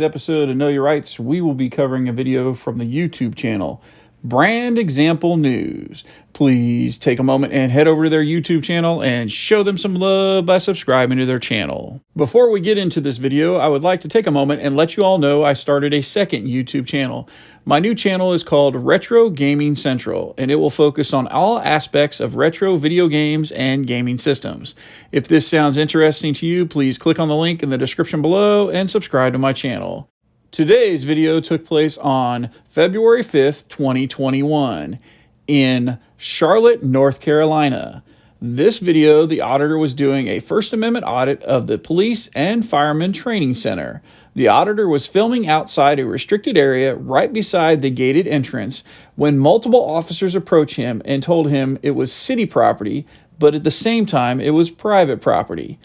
Episode of Know Your Rights, we will be covering a video from the YouTube channel, Brand Example News. Please take a moment and head over to their YouTube channel and show them some love by subscribing to their channel. Before we get into this video, I would like to take a moment and let you all know I started a second YouTube channel. My new channel is called Retro Gaming Central, and it will focus on all aspects of retro video games and gaming systems. If this sounds interesting to you, please click on the link in the description below and subscribe to my channel. Today's video took place on February 5th, 2021 in Charlotte, North Carolina. This video, the auditor was doing a First Amendment audit of the Police and Firemen Training Center. The auditor was filming outside a restricted area right beside the gated entrance when multiple officers approached him and told him it was city property, but at the same time it was private property.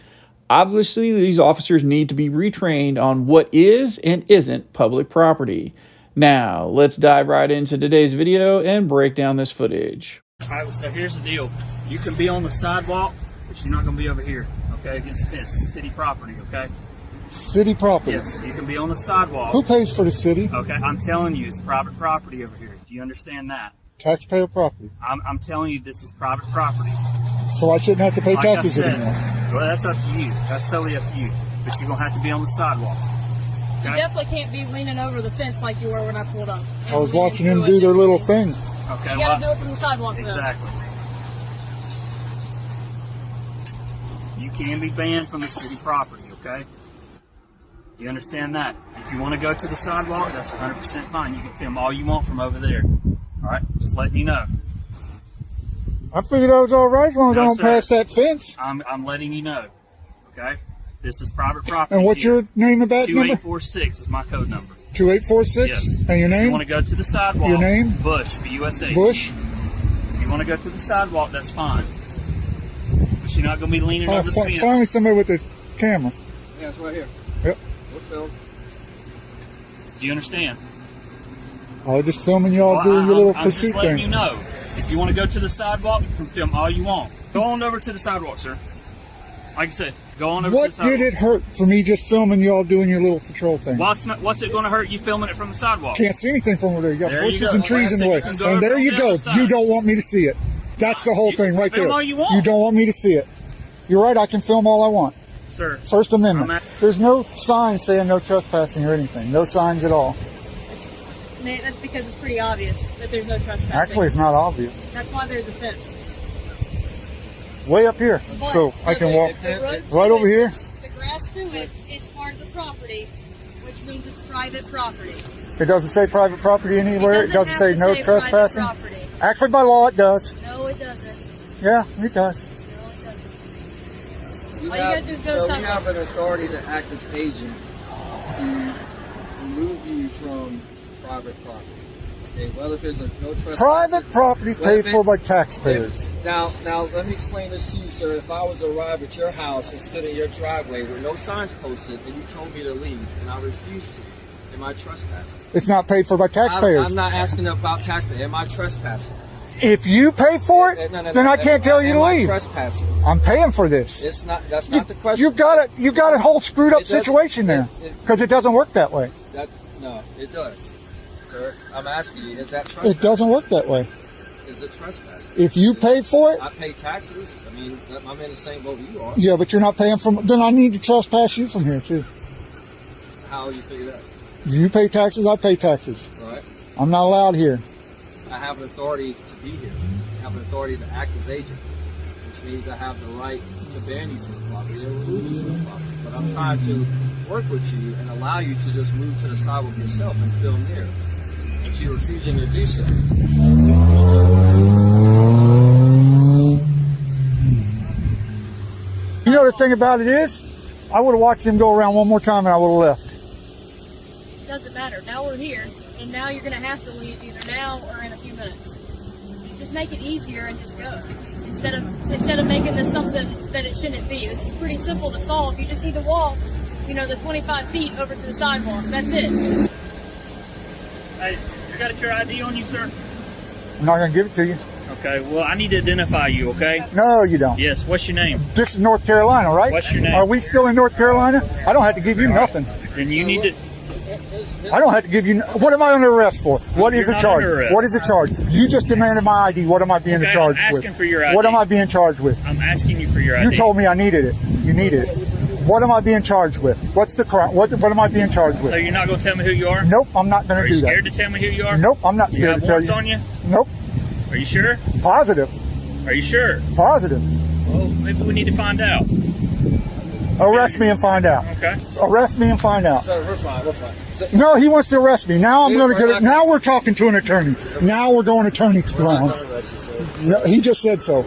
Obviously, these officers need to be retrained on what is and isn't public property. Now, let's dive right into today's video and break down this footage. All right, so here's the deal. You can be on the sidewalk, but you're not going to be over here, okay, against the fence. It's city property, okay? City property? Yes, you can be on the sidewalk. Who pays for the city? Okay, I'm telling you, it's private property over here. Do you understand that? Taxpayer property. I'm telling you, this is private property. So I shouldn't have to pay Like taxes I said, anymore? well, that's up to you. That's totally up to you. But you're going to have to be on the sidewalk. You definitely can't be leaning over the fence like you were when I pulled up. I was watching them do their little thing. Okay, You gotta do it from the sidewalk, though. exactly. You can be banned from the city property, okay? You understand that? If you want to go to the sidewalk, that's 100% fine. You can film all you want from over there. All right? Just letting you know. I figured I was all right as long as I No, don't sir. pass that fence. I'm letting you know, okay? This is private property. And what's here. your name and badge number? 2846 is my code number. 2846? Yes. And your If you name? want to go to the sidewalk. Your name? Bush, B-U-S-H. Bush? If you want to go to the sidewalk, that's fine. But you're not going to be leaning Oh, over the fence. finally somebody with a camera. Yeah, it's right here. Yep. What's film? Do you understand? I was just filming y'all Well, doing your little I'm just pursuit letting thing. you know. If you want to go to the sidewalk, you can film all you want. Go on over to the sidewalk, sir. Like I said, go on over to the What sidewalk. did it hurt for me just filming y'all doing your little patrol thing? What's it going to hurt you filming it from the sidewalk? Can't see anything from over there. You got There you bushes go. and trees in the way. You can go And there over you on the go. other side. You don't want me to see it. That's the whole You thing can right film there. all you want. You don't want me to see it. You're right, I can film all I want. Sir, First Amendment. I'm at- There's no signs saying no trespassing or anything. No signs at all. That's because it's pretty obvious that there's no trespassing. Actually, it's not obvious. That's why there's a fence. Way up here. But So I can walk the road to right over it, here. The grass to it is part of the property, which means it's private property. It doesn't say private property anywhere. It doesn't have say to no say trespassing. private property. Actually, by law, it does. No, it doesn't. Yeah, it does. No, it doesn't. You All you gotta do is go to so we sidewalk. have an authority to act as agent to remove you from private property. Okay, well, if there's a no trespassing. Private property Well, paid if it- for by taxpayers. Now, let me explain this to you, sir. If I was to arrive at your house and stood in your driveway with no signs posted, and you told me to leave, and I refused to, am I trespassing? It's not paid for by taxpayers. I'm not asking about taxpayers. Am I trespassing? If you pay for it, then I can't tell you to Am I leave. trespassing? I'm paying for this. It's not. That's not the question. You got a whole screwed up It does- situation there because it doesn't work that way. No, it does, sir. I'm asking you, is that trespassing? It doesn't work that way. Is it trespassing? If you pay for it, I pay taxes. I mean, I'm in the same boat you are. yeah, but you're not paying from. Then I need to trespass you from here too. How you figure that? You pay taxes, I pay taxes. Right? I'm not allowed here. I have an authority to be here. I have an authority to act as agent, which means I have the right to ban you from the property or remove you from the property. But I'm trying to work with you and allow you to just move to the sidewalk yourself and film there. But you're refusing to do so. You know the thing about it is, I would have watched him go around one more time and I would have left. It doesn't matter. Now we're here, and now you're going to have to leave either now or in a few minutes. Just make it easier and just go. Instead of making this something that it shouldn't be. This is pretty simple to solve. You just need to walk, the 25 feet over to the sidewalk. That's it. hey, you got your ID on you, sir? I'm not going to give it to you. Okay, well, I need to identify you, okay? No, you don't. Yes, what's your name? This is North Carolina, right? What's your name? Are we still in North Carolina? I don't have to give you nothing. Then you need to... I don't have to give you. What am I under arrest for? What is You're the not charge? under arrest. What is the charge? You just demanded my ID. What am I being Okay, charged I'm with? asking for your ID. What am I being charged with? I'm asking you for your ID. You told me I needed it. You needed it. What am I being charged with? What's the crime? What am I being charged with? So you're not going to tell me who you are? Nope, I'm not going Are to you do that. scared to tell me who you are? Nope, I'm not Do you scared have to tell warrants you. on you? Nope, Are you sure? positive, Are you sure? positive. Well, maybe we need to find out. Arrest me and find out. Okay. Arrest me and find out. Sir, we're fine. We're fine. So, No, he wants to arrest me. Now I'm Dude, going to we're get not it. Now we're talking to an attorney. Now we're going attorney grounds. No, he just said so.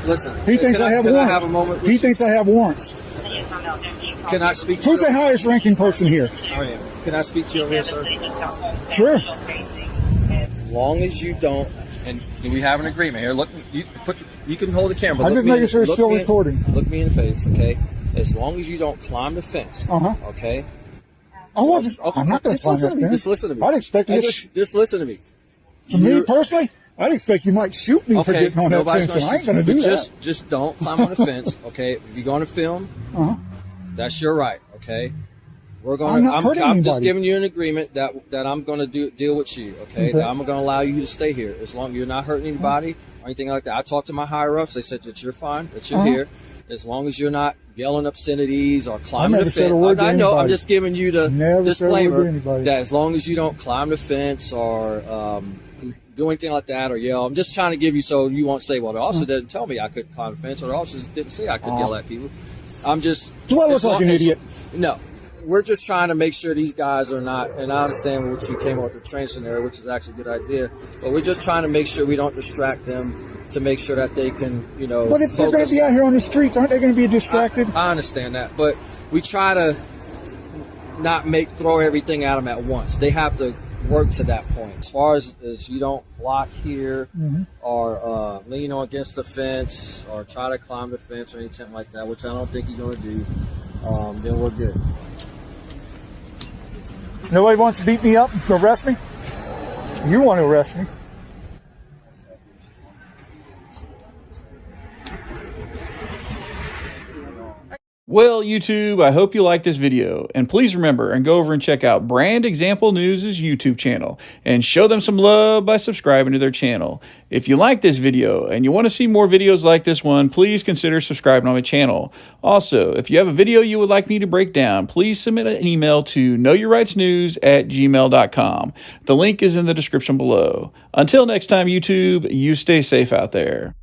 listen. He thinks I have can warrants. I have a moment with He you? thinks I have warrants. Can I speak to Who's you? the highest ranking person here? I am. Can I speak to you over here, sir? Sure. As long as you don't, and we have an agreement here. Look, you can hold the camera. I'm look just me making in- sure it's look still me in- recording. Look me in the face, okay? As long as you don't climb the fence, okay? I wasn't. Okay, I'm not going to just find listen that to me. thing. Just listen to me. I'd expect you Hey, to. just listen to me. To me You're- personally, I'd expect you might shoot me for Okay, getting on that nobody's fence, and I ain't shoot going to you, do but that. Just don't climb on the fence, okay? If you're going to film, that's your right, okay? We're going. I'm not hurting I'm just anybody. giving you an agreement that I'm going to deal with you, okay? Okay. That I'm going to allow you to stay here as long as you're not hurting anybody or anything like that. I talked to my higher ups; they said that you're fine, that you're here, as long as you're not yelling obscenities or climbing never the said a fence. word to I know. I'm anybody. just giving you the Never said a word to disclaimer anybody. that as long as you don't climb the fence or do anything like that or yell. I'm just trying to give you so you won't say, well, the officer didn't tell me I couldn't climb the fence, or the officers didn't say I could yell at people. I'm just. Do I look as like long an as- idiot? No. We're just trying to make sure these guys are not, and I understand what you came up with the train scenario, which is actually a good idea, but we're just trying to make sure we don't distract them to make sure that they can, But if they're going to be out here on the streets, aren't they going to be distracted? I understand that, but we try to not throw everything at them at once. They have to work to that point. As far as you don't block here or lean on against the fence or try to climb the fence or anything like that, which I don't think you're going to do, then we're good. Nobody wants to beat me up, arrest me? You want to arrest me? Well, YouTube, I hope you liked this video. And please remember and go over and check out Brand Example News' YouTube channel and show them some love by subscribing to their channel. If you like this video and you want to see more videos like this one, please consider subscribing on my channel. Also, if you have a video you would like me to break down, please submit an email to knowyourrightsnews@gmail.com. The link is in the description below. Until next time, YouTube, you stay safe out there.